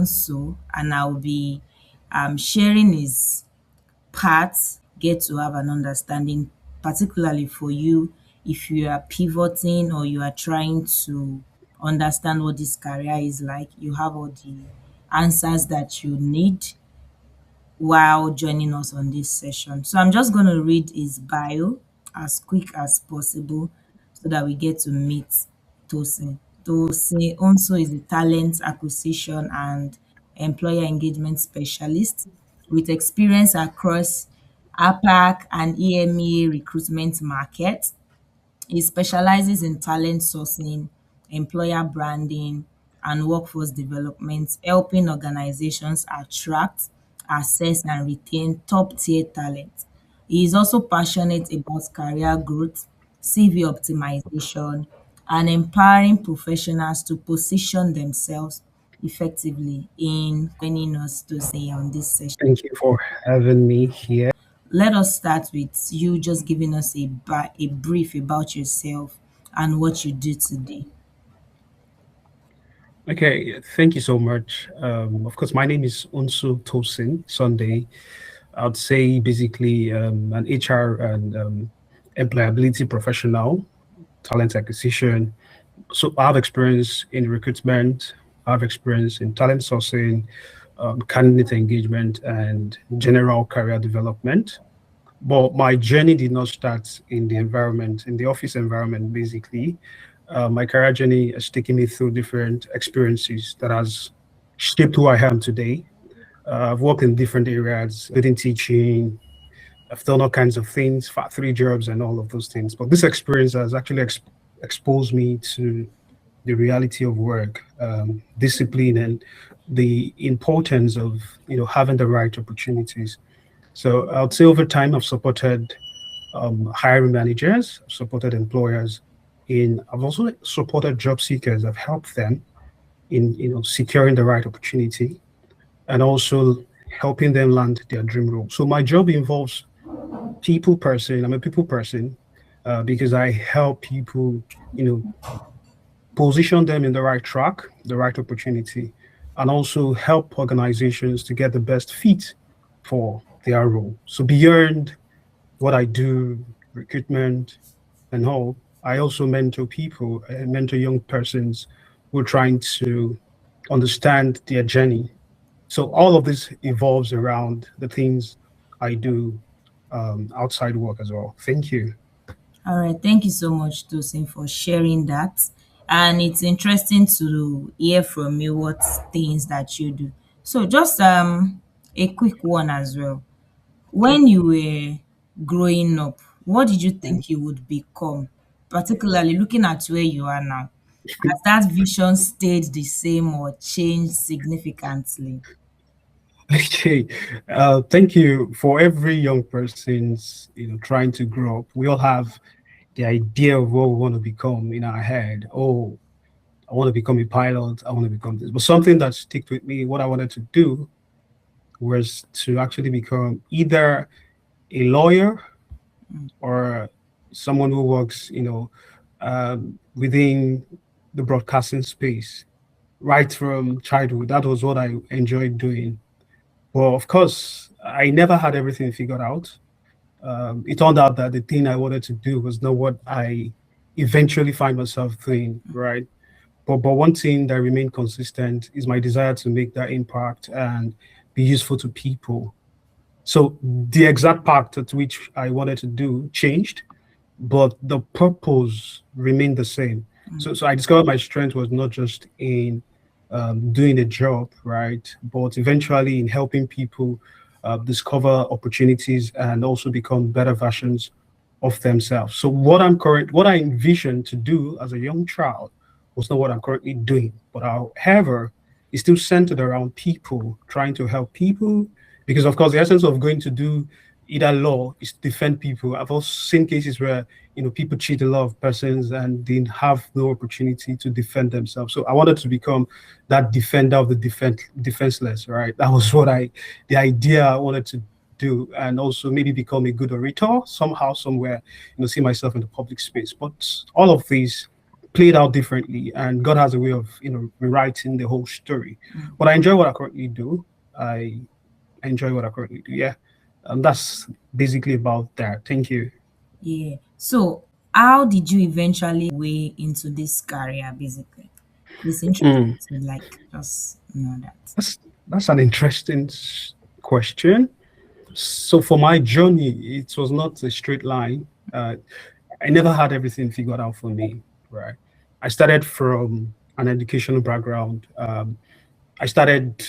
Onso, and I'll be sharing his parts, get to have an understanding, particularly for you if you are pivoting or you are trying to understand what this career is like. You have all the answers that you need while joining us on this session. So I'm just going to read his bio as quick as possible so that we get to meet Tosin. Tosin also is a talent acquisition and employer engagement specialist with experience across APAC and EMEA recruitment market. He specializes in talent sourcing, employer branding, and workforce development, helping organizations attract, assess, and retain top tier talent. He is also passionate about career growth, CV optimization, and empowering professionals to position themselves effectively in joining us to say on this session. Thank you for having me here. Let us start with you just giving us a brief about yourself and what you do today. Okay, thank you so much. Of course, my name is Unsu Tosin Sunday. I'd say basically an HR and employability professional, talent acquisition. So I have experience in recruitment, I have experience in talent sourcing, candidate engagement, and general career development. But my journey did not start in the environment, in the office environment, basically. My career journey has taken me through different experiences that has shaped who I am today. I've worked in different areas, including teaching. I've done all kinds of things, factory jobs, and all of those things. But this experience has actually exposed me to the reality of work, discipline, and the importance of having the right opportunities. So I would say over time, I've supported hiring managers, I've supported employers I've also supported job seekers. I've helped them in securing the right opportunity and also helping them land their dream role. So my job involves people person. I'm a people person because I help people, position them in the right track, the right opportunity, and also help organizations to get the best fit for their role. So beyond what I do, recruitment and all, I also mentor people, I mentor young persons who are trying to understand their journey. So all of this evolves around the things I do outside work as well. Thank you. All right, thank you so much, Tosin, for sharing that. And it's interesting to hear from you what things that you do. So just a quick one as well. When you were growing up, what did you think you would become? Particularly looking at where you are now. Has that vision stayed the same or changed significantly? Okay, thank you for every young person's trying to grow up. We all have the idea of what we want to become in our head. Oh, I want to become a pilot. I want to become this. But something that sticked with me, what I wanted to do was to actually become either a lawyer or someone who works, within the broadcasting space. Right from childhood, that was what I enjoyed doing. Well, of course, I never had everything figured out. It turned out that the thing I wanted to do was not what I eventually find myself doing, right? But one thing that remained consistent is my desire to make that impact and be useful to people. So the exact path at which I wanted to do changed, but the purpose remained the same. So I discovered my strength was not just in doing a job, right, but eventually in helping people discover opportunities and also become better versions of themselves. So what I envisioned to do as a young child was not what I'm currently doing, but however, it's still centered around people, trying to help people, because of course the essence of going to do either law is to defend people. I've also seen cases where people cheat a lot of persons and didn't have no opportunity to defend themselves. So I wanted to become that defender of the defenseless, right? That was the idea I wanted to do, and also maybe become a good orator somehow, somewhere, see myself in the public space. But all of these played out differently, and God has a way of rewriting the whole story. But I enjoy what I currently do. I enjoy what I currently do. Yeah, that's basically about that. Thank you. Yeah. So, how did you eventually way into this career, basically? It's interesting Mm, to like just know that. that's that's an interesting question. So for my journey, it was not a straight line. I never had everything figured out for me, right? I started from an educational background. I started,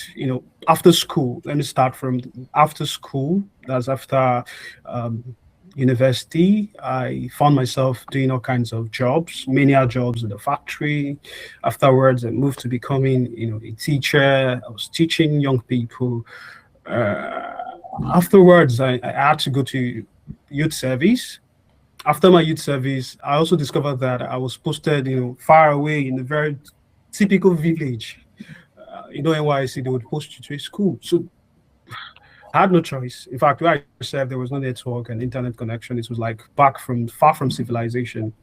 after school. Let me start from after school. That's after um, university. I found myself doing all kinds of jobs, menial jobs in the factory. Afterwards, I moved to becoming, a teacher. I was teaching young people. Uh, Afterwards, I had to go to youth service. After my youth service, I also discovered that I was posted, far away in a very typical village. NYC, they would post you to a school. So I had no choice. In fact, where I served, there was no network and internet connection. It was like far from civilization.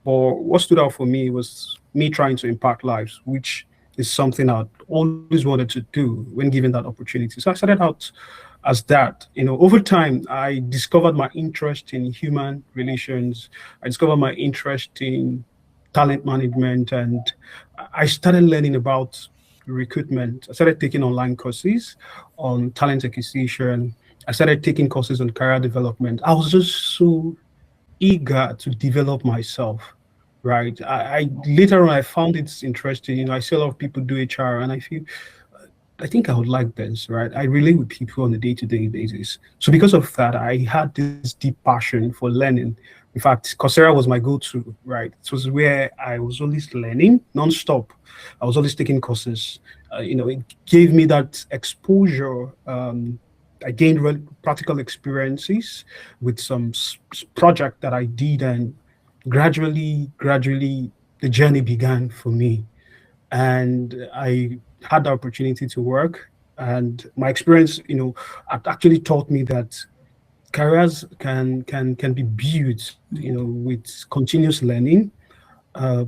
But what stood out for me was me trying to impact lives, which is something I always wanted to do when given that opportunity. So I started out as that. Over time, I discovered my interest in human relations. I discovered my interest in talent management, and I started learning about recruitment. I started taking online courses on talent acquisition. I started taking courses on career development. I was just so eager to develop myself, right? I later on I found it interesting. I see a lot of people do HR, and I feel I think I would like this, right? I relate with people on a day-to-day basis. So because of that, I had this deep passion for learning. In fact, Coursera was my go-to, right? It was where I was always learning non-stop. I was always taking courses. It gave me that exposure. I gained practical experiences with some project that I did, and gradually, the journey began for me, and I had the opportunity to work. And my experience, actually taught me that careers can be built, with continuous learning.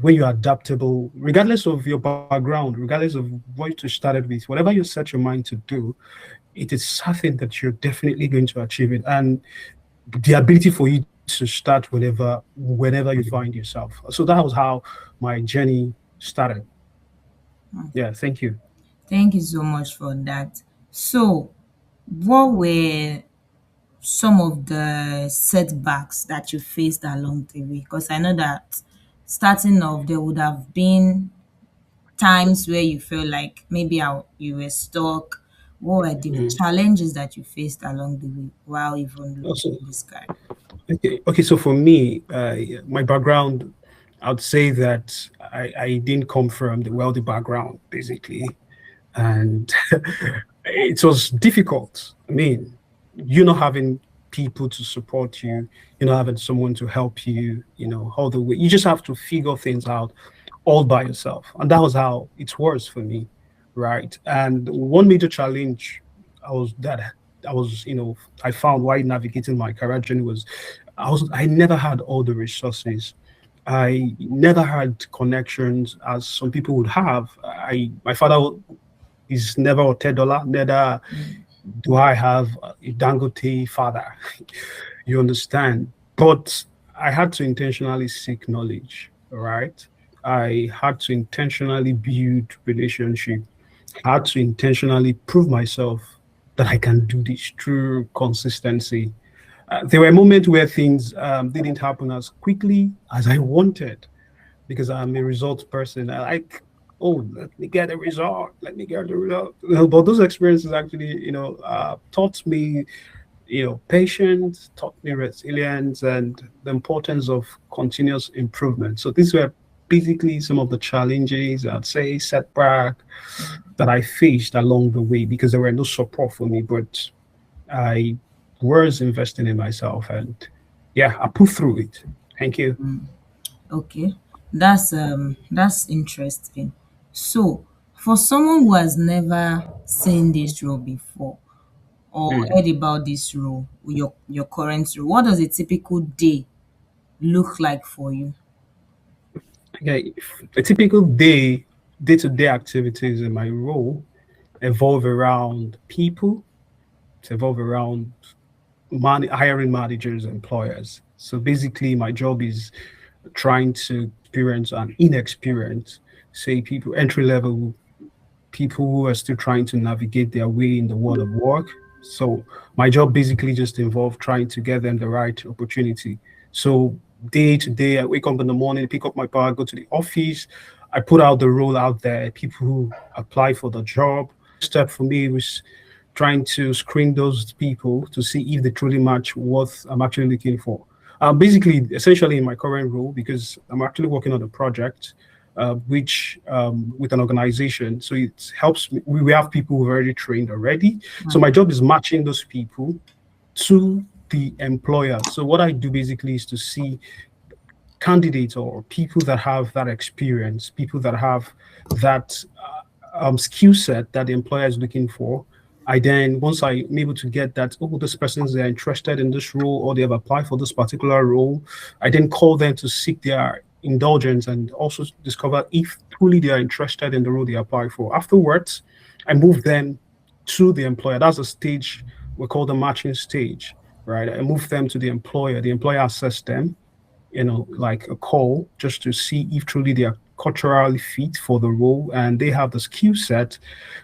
When you're adaptable, regardless of your background, regardless of what you started with, whatever you set your mind to do, it is certain that you're definitely going to achieve it. And the ability for you to start whenever you find yourself. So that was how my journey started. Yeah, thank you. Thank you so much for that. So, what were some of the setbacks that you faced along the way? Because I know that starting off, there would have been times where you feel like maybe you were stuck. What were the Mm. challenges that you faced along the way while even looking Also, for this guy? okay. So for me, my background, I'd say that I didn't come from the wealthy background, basically, and it was difficult. I mean, not having people to support you, not having someone to help you, all the way. You just have to figure things out all by yourself, and that was how it was for me, right? And one major challenge I was that I was, I found while navigating my career journey was I never had all the resources. I never had connections as some people would have. My father is never a $10, neither do I have a Dangote father. You understand? But I had to intentionally seek knowledge, right? I had to intentionally build relationship. I had to intentionally prove myself that I can do this through consistency. There were moments where things didn't happen as quickly as I wanted because I'm a results person. I like, oh, let me get a result. Let me get the result. But those experiences actually, taught me, patience, taught me resilience and the importance of continuous improvement. So these were basically some of the challenges, I'd say, setback that I faced along the way because there were no support for me, but I was investing in myself, and yeah, I put through it. Thank you. Okay, that's interesting. So, for someone who has never seen this role before or Mm. heard about this role, your current role, what does a typical day look like for you? Okay, a typical day-to-day activities in my role evolve around people, to evolve around hiring managers, employers. So basically, my job is trying to experience and inexperienced, say people entry level people who are still trying to navigate their way in the world of work. So my job basically just involved trying to get them the right opportunity. So day to day, I wake up in the morning, pick up my bag, go to the office. I put out the role out there, people who apply for the job. Step for me was trying to screen those people to see if they truly match what I'm actually looking for. Basically, essentially, in my current role, because I'm actually working on a project, which with an organization, so it helps me. We have people who've already trained already. So my job is matching those people to the employer. So what I do basically is to see candidates or people that have that experience, people that have that skill set that the employer is looking for. I then, once I'm able to get that, oh, this person's they're interested in this role or they have applied for this particular role, I then call them to seek their indulgence and also discover if truly they are interested in the role they apply for. Afterwards, I move them to the employer. That's a stage we call the matching stage, right? I move them to the employer. The employer assess them, like a call just to see if truly they are culturally fit for the role and they have the skill set.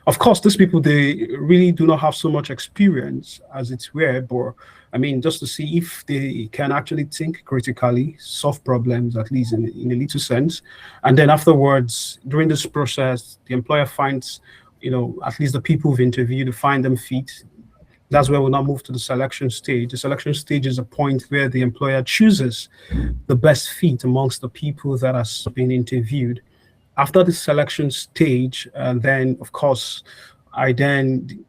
Of course, these people, they really do not have so much experience as it were, but I mean, just to see if they can actually think critically, solve problems, at least in a little sense. And then afterwards, during this process, the employer finds, at least the people who've interviewed, find them fit. That's where we'll now move to the selection stage. The selection stage is a point where the employer chooses the best fit amongst the people that has been interviewed. After the selection stage, and then of course, I then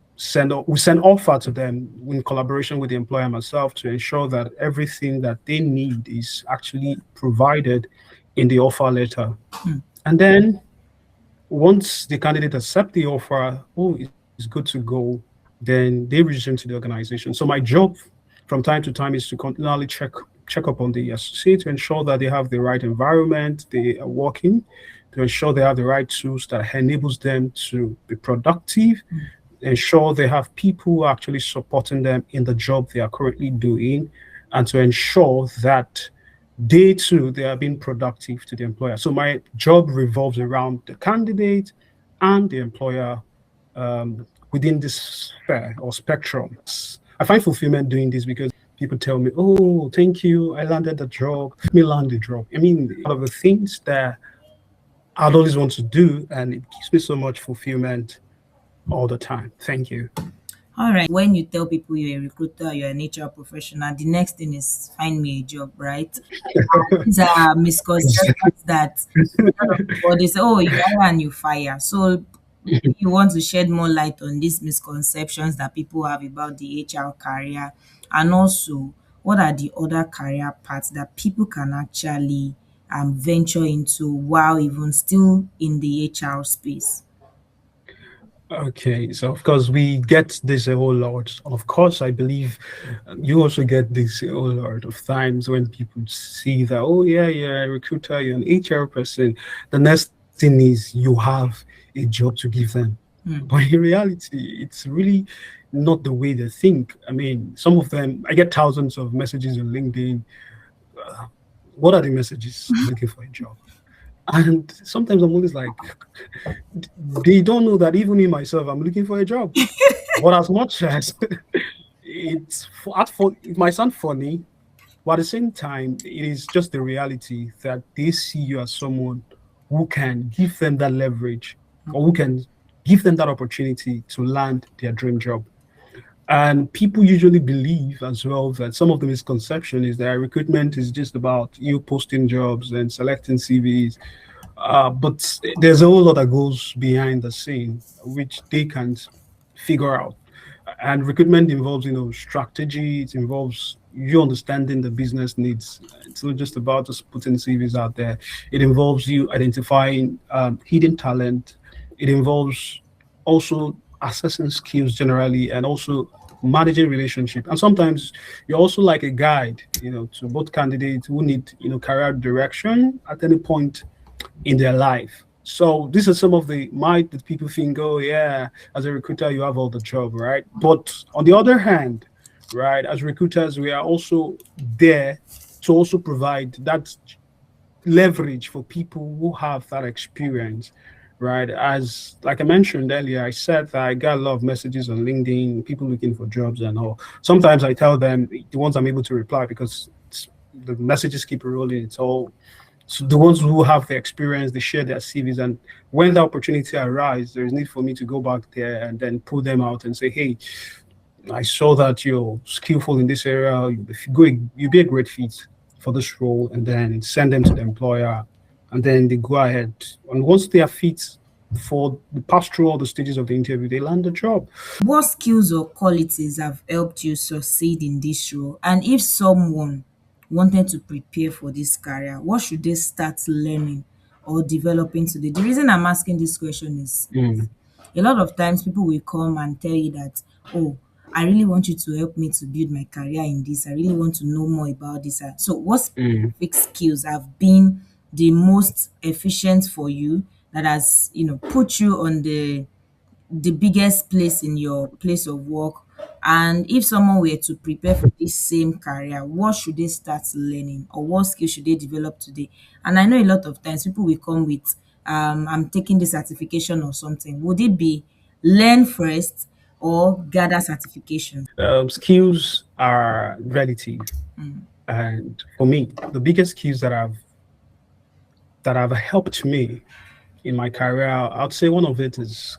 we send offer to them in collaboration with the employer and myself to ensure that everything that they need is actually provided in the offer letter. And then once the candidate accept the offer, oh, it's good to go, then they resume to the organization. So my job from time to time is to continually check up on the associate to ensure that they have the right environment, they are working, to ensure they have the right tools that enables them to be productive, ensure they have people who are actually supporting them in the job they are currently doing, and to ensure that they too they are being productive to the employer. So my job revolves around the candidate and the employer within this sphere or spectrum. I find fulfillment doing this because people tell me, "Oh, thank you, I landed the job." Me land the job. I mean, one of the things that I'd always want to do, and it gives me so much fulfillment all the time. Thank you. All right. When you tell people you're a recruiter, you're an HR professional, the next thing is find me a job, right? These are misconceptions that a lot of people they say, oh, you hire and you fire. So you want to shed more light on these misconceptions that people have about the HR career, and also what are the other career paths that people can actually venture into while even still in the HR space. Okay, so of course we get this a whole lot. Of course, I believe you also get this a whole lot of times when people see that, oh yeah, you're a recruiter, you're an HR person. The next thing is you have a job to give them. But in reality, it's really not the way they think. I mean, some of them, I get thousands of messages on LinkedIn. Uh, what are the messages? I'm looking for a job. And sometimes I'm always like, they don't know that even me myself, I'm looking for a job. But as much as it might sound funny, but at the same time, it is just the reality that they see you as someone who can give them that leverage or who can give them that opportunity to land their dream job. And people usually believe as well that some of the misconception is that recruitment is just about you posting jobs and selecting CVs. But there's a whole lot that goes behind the scene, which they can't figure out. And recruitment involves, strategy. It involves you understanding the business needs. It's not just about just putting CVs out there. It involves you identifying hidden talent. It involves also assessing skills generally, and also managing relationship. And sometimes you're also like a guide, to both candidates who need, career direction at any point in their life. So these are some of the might that people think, oh yeah, as a recruiter you have all the job, right? But on the other hand, right, as recruiters we are also there to also provide that leverage for people who have that experience, right? As like I mentioned earlier, I said that I got a lot of messages on LinkedIn, people looking for jobs and all. Sometimes I tell them the ones I'm able to reply because the messages keep rolling. It's all so the ones who have the experience, they share their CVs, and when the opportunity arises, there is need for me to go back there and then pull them out and say, "Hey, I saw that you're skillful in this area. You'd be a great fit for this role," and then send them to the employer, and then they go ahead. And once they are fit for the pass through all the stages of the interview, they land the job. What skills or qualities have helped you succeed in this role? And if someone wanted to prepare for this career, what should they start learning or developing today? The reason I'm asking this question is Mm, a lot of times people will come and tell you that, oh, I really want you to help me to build my career in this. I really want to know more about this. So, what mm. specific skills have been the most efficient for you that has, put you on the biggest place in your place of work? And if someone were to prepare for this same career, what should they start learning or what skills should they develop today? And I know a lot of times people will come with, I'm taking the certification or something. Would it be learn first or gather certification? Skills are relative, and for me, the biggest skills that have helped me in my career, I'd say one of it is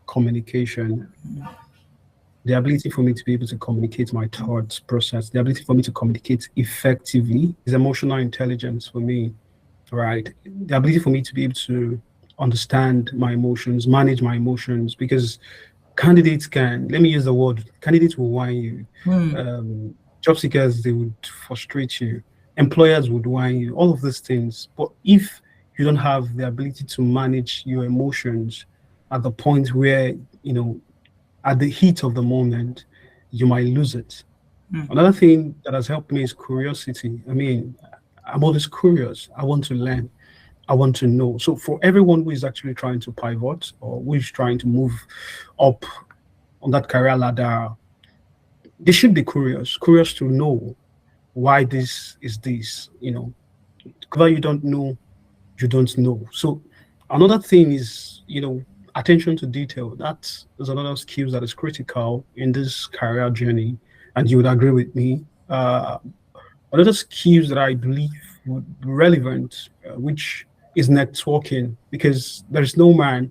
communication, the ability for me to be able to communicate my thoughts process, the ability for me to communicate effectively is emotional intelligence for me, right? The ability for me to be able to understand my emotions, manage my emotions, because candidates can, let me use the word, candidates will whine you. Um, Job seekers, they would frustrate you. Employers would whine you, all of these things. But if you don't have the ability to manage your emotions at the point where, you know, at the heat of the moment, you might lose it. Another thing that has helped me is curiosity. I mean, I'm always curious. I want to learn. I want to know. So for everyone who is actually trying to pivot or who is trying to move up on that career ladder, they should be curious, curious to know why this is this, you know. Whatever you don't know, you don't know. So another thing is, you know, attention to detail. That is another skill that is critical in this career journey. And you would agree with me. Another skills that I believe would be relevant, which is networking, because there's no man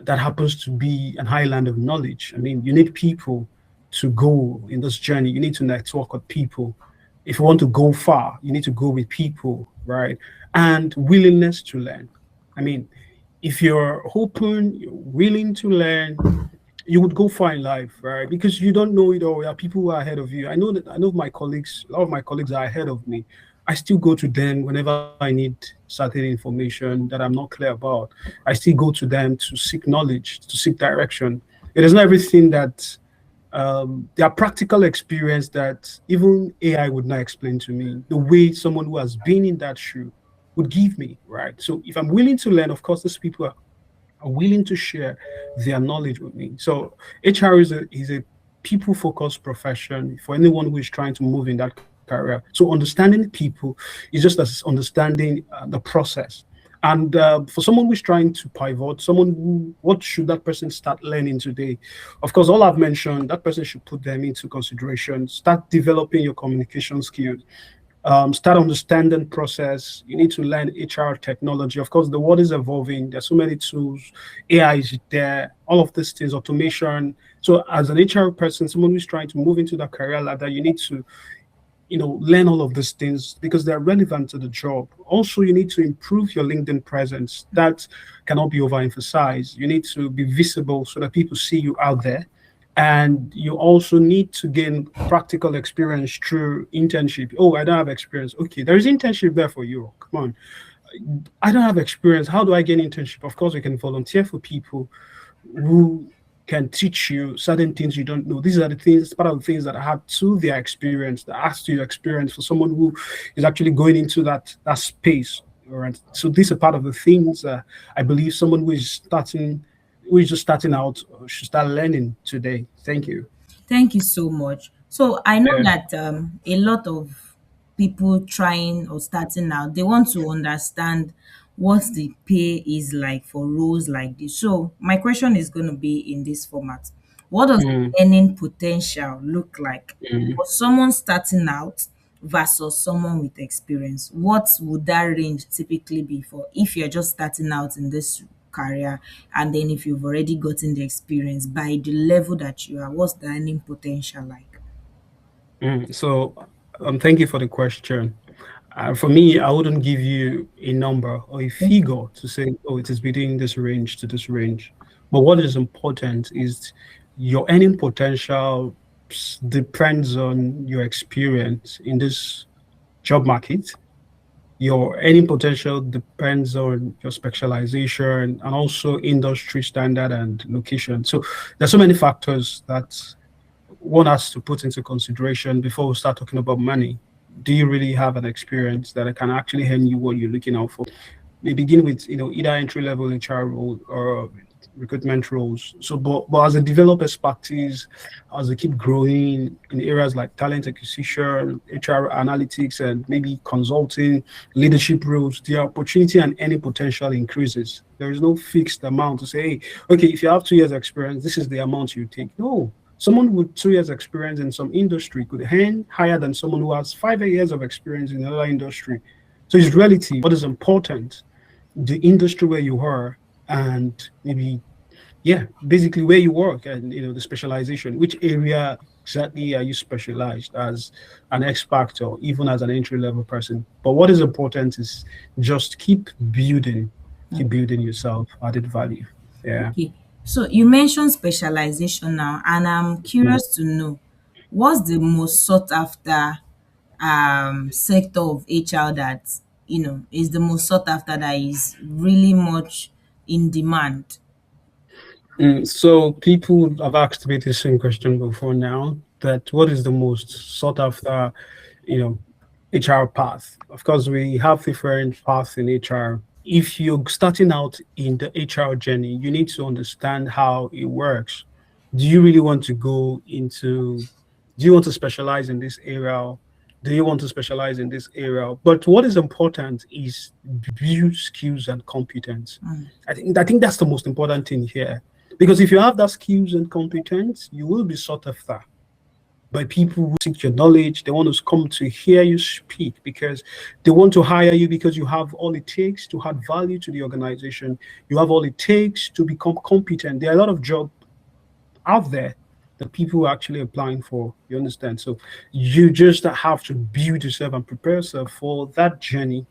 that happens to be an highland of knowledge. I mean, you need people to go in this journey. You need to network with people. If you want to go far, you need to go with people, right? And willingness to learn. I mean, if you're open, you're willing to learn, you would go far in life, right? Because you don't know it all. There are people who are ahead of you. I know my colleagues, a lot of my colleagues are ahead of me. I still go to them whenever I need certain information that I'm not clear about. I still go to them to seek knowledge, to seek direction. It is not everything that there are practical experience that even AI would not explain to me the way someone who has been in that shoe would give me, right? So if I'm willing to learn, of course, these people are willing to share their knowledge with me. So HR is a people focused profession for anyone who is trying to move in that career. So understanding people is just as understanding the process. And for someone who's trying to pivot, someone who, what should that person start learning today? Of course, all I've mentioned, that person should put them into consideration. Start developing your communication skills, start understanding process. You need to learn HR technology. Of course, the world is evolving. There's so many tools. AI is there. All of these things, automation. So, as an HR person, someone who's trying to move into that career ladder, you need to, you know, learn all of these things because they're relevant to the job. Also, you need to improve your LinkedIn presence. That cannot be overemphasized. You need to be visible so that people see you out there, and you also need to gain practical experience through internship. Oh, I don't have experience. Okay, there is internship there for you. Come on. I don't have experience. How do I gain internship? Of course, we can volunteer for people who can teach you certain things you don't know. These are the things, part of the things that add to their experience, that adds to your experience for someone who is actually going into that space. All right. So these are part of the things I believe someone who is just starting out should start learning today. Thank you. Thank you so much. So I know Yeah. that a lot of people trying or starting out, they want to understand what the pay is like for roles like this. So my question is going to be in this format. What does Mm, the earning potential look like mm. for someone starting out versus someone with experience? What would that range typically be for if you're just starting out in this career, and then if you've already gotten the experience by the level that you are, what's the earning potential like? So, thank you for the question. For me, I wouldn't give you a number or a Okay. figure to say, oh, it is within this range to this range. But what is important is your earning potential depends on your experience in this job market. Your earning potential depends on your specialization and also industry standard and location. So there's so many factors that one has to put into consideration before we start talking about money. Do you really have an experience that can actually earn you what you're looking out for? We begin with either entry level HR role or recruitment roles. So, but as they develop expertise, as they keep growing in areas like talent acquisition, HR analytics, and maybe consulting, leadership roles, the opportunity and any potential increases. There is no fixed amount to say, hey, okay, if you have 2 years experience, this is the amount you take. No, someone with 2 years experience in some industry could earn higher than someone who has 5 years of experience in another industry. So it's relative. What is important, the industry where you are, and maybe, yeah, basically where you work, and the specialization, which area exactly are you specialized as an expert or even as an entry level person. But what is important is just keep building yourself added value. Yeah. Okay. So you mentioned specialization now, and I'm Mm. curious to know what's the most sought after sector of HR that is the most sought after, that is really much in demand. So people have asked me the same question before now, that what is the most sought after, you know, HR path? Of course, we have different paths in HR. If you're starting out in the HR journey, you need to understand how it works. Do you really want to go into, do you want to specialize in this area? Do you want to specialize in this area? But what is important is build skills and competence. Mm, I think that's the most important thing here. Because if you have that skills and competence, you will be sought after by people who seek your knowledge. They want to come to hear you speak because they want to hire you because you have all it takes to add value to the organization. You have all it takes to become competent. There are a lot of jobs out there that people are actually applying for. You understand? So you just have to build yourself and prepare yourself for that journey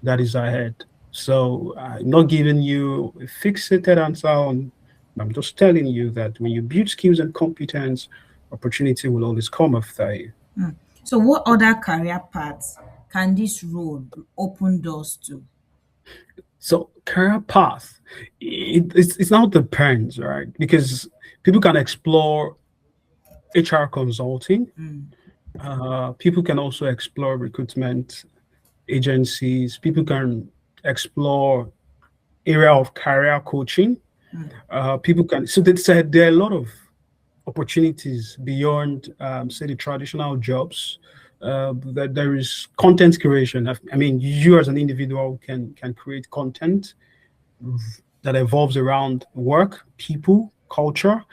that is ahead. So I'm not giving you a fixated answer on. I'm just telling you that when you build skills and competence, opportunity will always come after you. mm. So what other career paths can this role open doors to? So career path, it's now depends, right? Because people can explore HR consulting. Mm, People can also explore recruitment agencies. People can explore area of career coaching. mm, People can, so they said there are a lot of opportunities beyond, say, the traditional jobs. That there is content creation. I mean, you as an individual can create content that evolves around work, people, culture,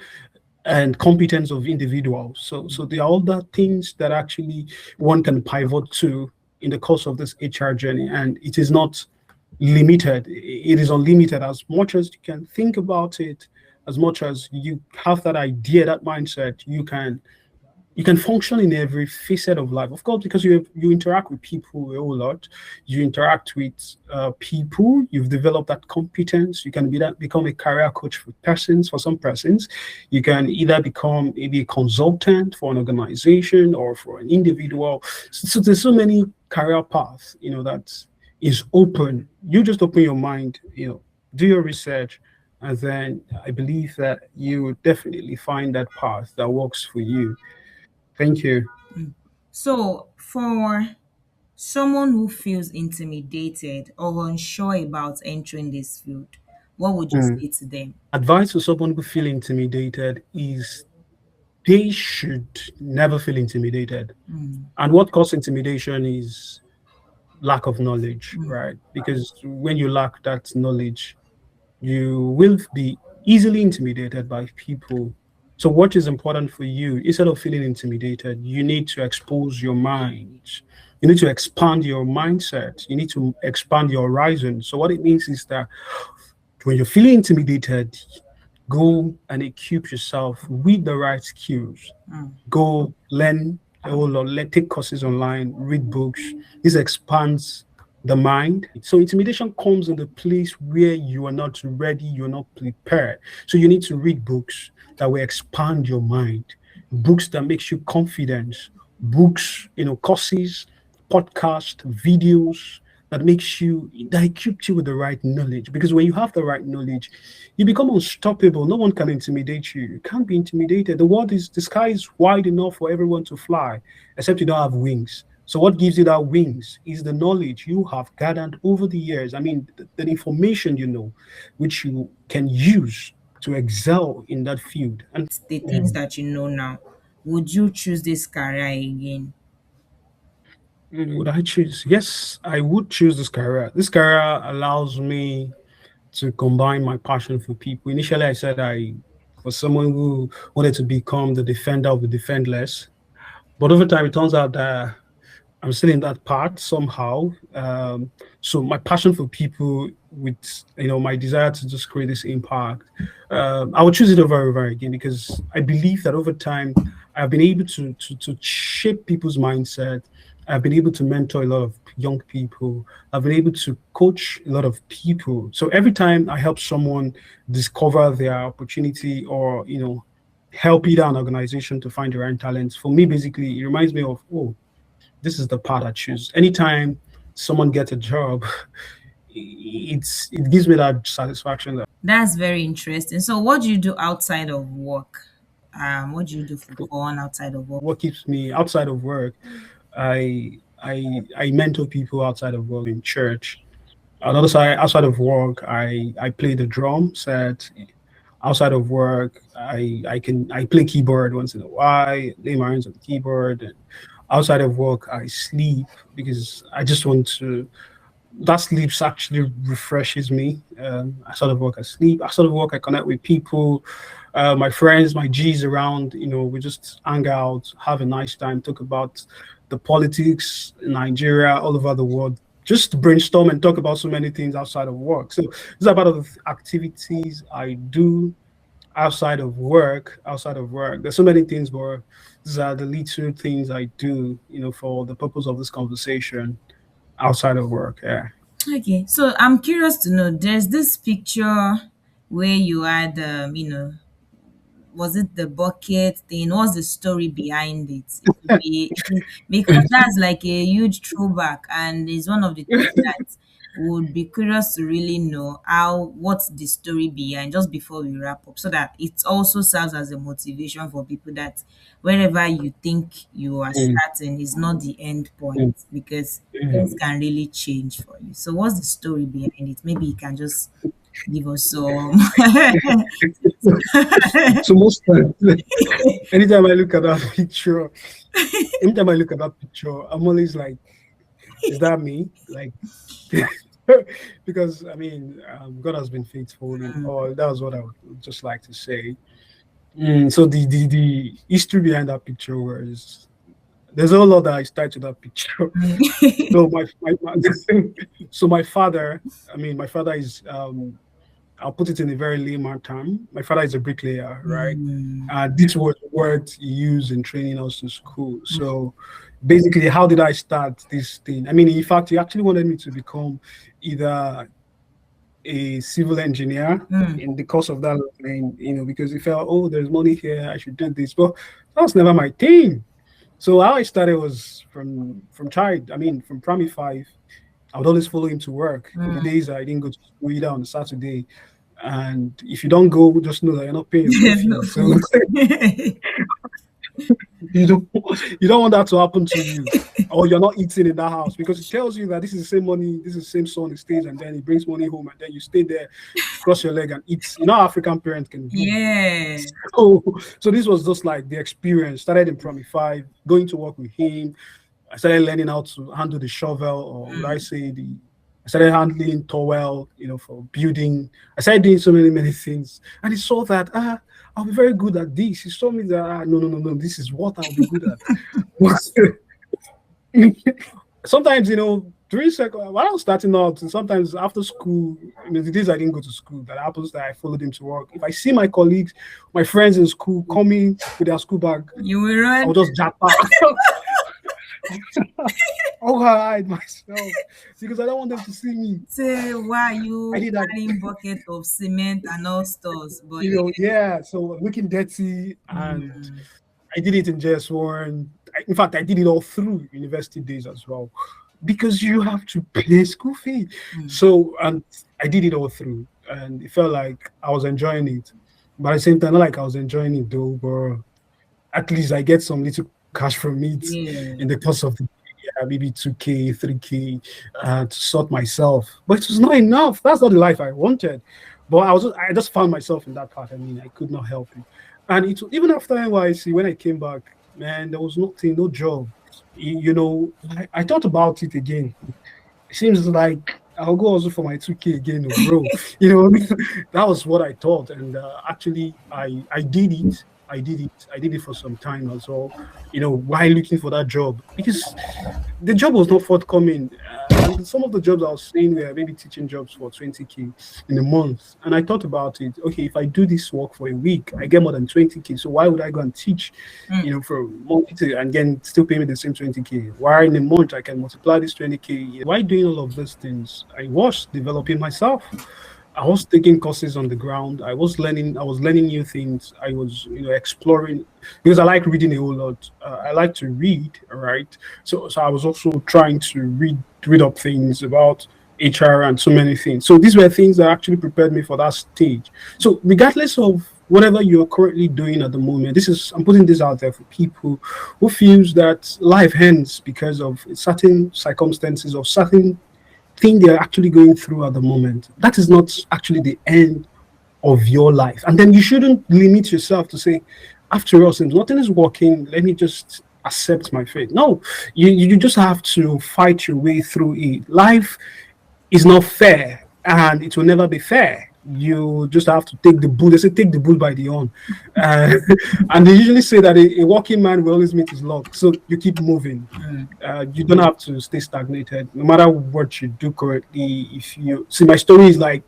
and competence of individuals. So there are all the things that actually one can pivot to in the course of this HR journey, and it is not limited. It is unlimited. As much as you can think about it, as much as you have that idea, that mindset, you can function in every facet of life. Of course, because you interact with people a whole lot. You interact with people. You've developed that competence. You can become a career coach for persons. For some persons, you can either become maybe a consultant for an organization or for an individual. So there's so many career paths, that is open. You just open your mind. Do your research, and then I believe that you will definitely find that path that works for you. Thank you. mm. So for Someone who feels intimidated or unsure about entering this field, what would you Mm. say to them? Advice to someone who feel intimidated is they should never feel intimidated. Mm, And what causes intimidation is lack of knowledge, mm. right? Because when you lack that knowledge, you will be easily intimidated by people. So, what is important for you, instead of feeling intimidated, you need to expose your mind. You need to expand your mindset. You need to expand your horizon. So, what it means is that when you're feeling intimidated, go and equip yourself with the right skills. Mm. Go learn a whole lot, take courses online, read books. This expands the mind. So intimidation comes in the place where you are not ready, you're not prepared. So you need to read books that will expand your mind, books that makes you confident, books, courses, podcast, videos that makes you that equips you with the right knowledge. Because when you have the right knowledge, you become unstoppable. No one can intimidate you. You can't be intimidated. The sky is wide enough for everyone to fly, except you don't have wings. So what gives you that wings is the knowledge you have gathered over the years. I mean, the information you know, which you can use to excel in that field. And The things that you know now, would you choose this career again? would I choose? Yes, I would choose this career. This career allows me to combine my passion for people. Initially, I said I was someone who wanted to become the defender of the defenseless, but over time, it turns out that I'm still in that part somehow. So my passion for people, with my desire to just create this impact, I would choose it over and over again because I believe that over time I've been able to shape people's mindset. I've been able to mentor a lot of young people. I've been able to coach a lot of people. So every time I help someone discover their opportunity, or help either an organization to find their own talents, for me, basically, it reminds me of, oh, this is the part I choose. Anytime someone gets a job, it gives me that satisfaction. That's very interesting. So, what do you do outside of work? What do you do for fun outside of work? What keeps me outside of work? I mentor people outside of work in church. Another side, outside of work, I play the drum set. Outside of work, I play keyboard once in a while, lay my hands on the keyboard. And outside of work, I sleep because I just want to. That sleeps actually refreshes me. Outside of work, I sleep. Outside of work, I connect with people, my friends, my G's around. We just hang out, have a nice time, talk about the politics in Nigeria, all over the world. Just brainstorm and talk about so many things outside of work. So these are part of the activities I do outside of work. Outside of work, there's so many things, but these are the little things I do, for the purpose of this conversation outside of work. Yeah. Okay, so I'm curious to know. There's this picture where you had, was it the bucket thing? What's the story behind it? It would be because that's like a huge throwback, and it's one of the things that would be curious to really know how what's the story behind just before we wrap up, so that it also serves as a motivation for people that wherever you think you are Mm, starting is not the end point mm, because things mm. can really change for you. So what's the story behind it? Maybe you can just give us some. So most times, anytime I look at that picture, anytime I look at that picture, I'm always like, is that me? Like, because I mean, God has been faithful in all. That was what I would just like to say. So the history behind that picture was there's a whole lot that is tied to that picture. So my so my father, I mean, my father is I'll put it in a very layman term. My father is a bricklayer, right? Mm, This was what he used in training us in school. So basically, how did I start this thing? I mean, in fact, he actually wanted me to become either a civil engineer mm, in the course of that lane, because he felt, oh, there's money here, I should do this. But that was never my thing. So how I started was from child. I mean, from primary five, I would always follow him to work. In the mm. days I didn't go to school either on a Saturday. And if you don't go, just know that you're not paying your school There's no fees. So food. you don't you don't want that to happen to you. or you're not eating in that house, because it tells you that this is the same money, this is the same son he stays, and then he brings money home, and then you stay there, cross your leg and eat. You know, how African parents can do. Yeah. So, so this was just like the experience. Started in Promi 5, going to work with him. I started learning how to handle the shovel, or would I say I started handling towel, for building. I started doing so many things, and he saw that I'll be very good at this. He saw me that no, this is what I'll be good at. Sometimes, during second, when I was starting out, and sometimes after school, the days I didn't go to school, that happens that I followed him to work. If I see my colleagues, my friends in school coming with their school bag, You will run. I'll just jump out. I'll hide myself because I don't want them to see me. Say why you I did that. carrying bucket of cement and all stores, but Yeah. So looking dirty, and I did it in JS1. In fact, I did it all through university days as well, because you have to pay school fee. So, and I did it all through, and it felt like I was enjoying it. But at the same time, not like I was enjoying it though, but at least I get some little cash from it in the course of the maybe 2K, 3K to sort myself. But it was not enough. That's not the life I wanted. But I just found myself in that part. I mean, I could not help it. And even after NYC, when I came back, man, there was nothing, no job. I thought about it again. It seems like I'll go also for my 2K again, bro. That was what I thought. And actually, I did it. I did it for some time as well, while looking for that job, because the job was not forthcoming. And some of the jobs I was seeing were maybe teaching jobs for 20K in a month. And I thought about it. Okay, if I do this work for a week, I get more than 20K. So why would I go and teach, for a month and again still pay me the same 20K? Why in a month I can multiply this 20K? Why doing all of these things? I was developing myself. I was taking courses on the ground. I was learning new things. I was, exploring, because I like reading a whole lot. I like to read, right? So I was also trying to read up things about HR and so many things. So these were things that actually prepared me for that stage. So regardless of whatever you're currently doing at the moment, I'm putting this out there for people who feels that life ends because of certain circumstances or certain thing they're actually going through at the moment. That is not actually the end of your life. And then you shouldn't limit yourself to say, after all, since nothing is working, let me just accept my fate. No, you just have to fight your way through it. Life is not fair, and it will never be fair. You just have to take the bull. They say take the bull by the horn, and they usually say that a working man will always meet his luck. So you keep moving. You don't have to stay stagnated, no matter what you do currently. If you see, my story is like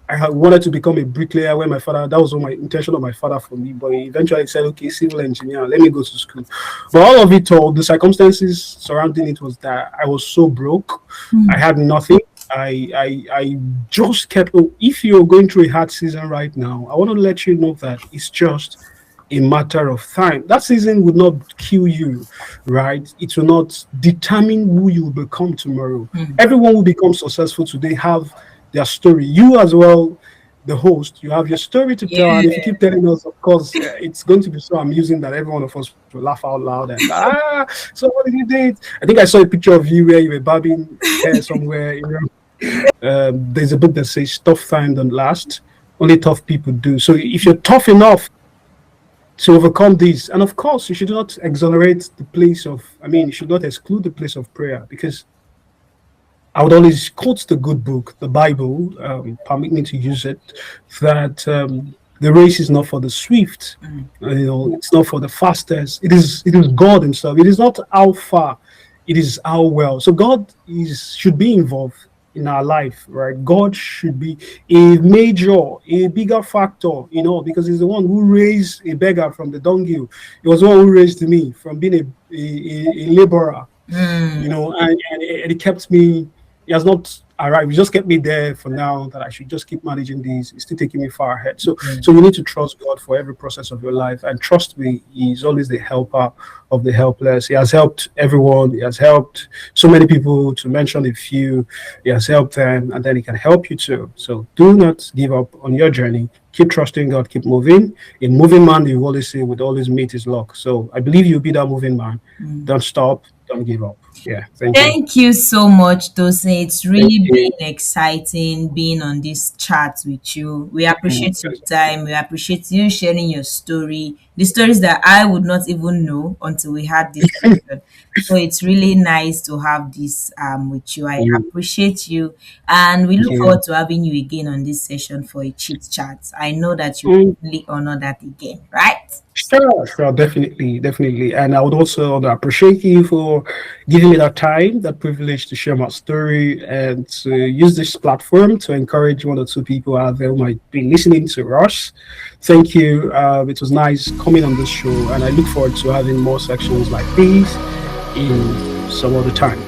I wanted to become a bricklayer when that was my intention of my father for me. But he eventually said, okay, civil engineer, let me go to school. But all of it all, the circumstances surrounding it was that I was so broke. I had nothing. I just kept. If you're going through a hard season right now, I want to let you know that it's just a matter of time. That season would not kill you, right? It will not determine who you will become tomorrow. Everyone who becomes successful today have their story. You as well, the host, you have your story to tell. And if you keep telling us, of course, it's going to be so amusing that every one of us will laugh out loud. And so what did you do? I think I saw a picture of you where you were bobbing hair somewhere. There's a book that says tough time don't last, only tough people do. So if you're tough enough to overcome this, and of course you should not exonerate the place of, you should not exclude the place of prayer, because I would always quote the good book, the Bible, permit me to use it, that the race is not for the swift, it's not for the fastest. It is God himself. It is not how far, it is how well. So God should be involved in our life, right? God should be a bigger factor, because he's the one who raised a beggar from the dunghill. He was the one who raised me from being a laborer, and it kept me. He has not arrived. He just kept me there for now, that I should just keep managing these. It's still taking me far ahead. So you need to trust God for every process of your life. And trust me, he's always the helper of the helpless. He has helped everyone. He has helped so many people, to mention a few. He has helped them, and then he can help you too. So do not give up on your journey. Keep trusting God, keep moving. A moving man, you always say, would always meet his luck. So I believe you'll be that moving man. Don't stop. don't give up. Yeah, thank you. Thank you so much, Tosin. It's Thank really you. been exciting being on this chat with you. We Mm, appreciate your time. We appreciate you sharing your story, the stories that I would not even know until we had this session. So it's really nice to have this with you. I mm, appreciate you, and we thank look you. forward to having you again on this session for a chit chat. I know that you Mm, really honor that again, right? sure, sure, definitely, definitely. And I would also want to appreciate you for giving me that time, that privilege to share my story and to use this platform to encourage one or two people out there who might be listening to us. Thank you. It was nice coming on this show, and I look forward to having more sections like these in some other time.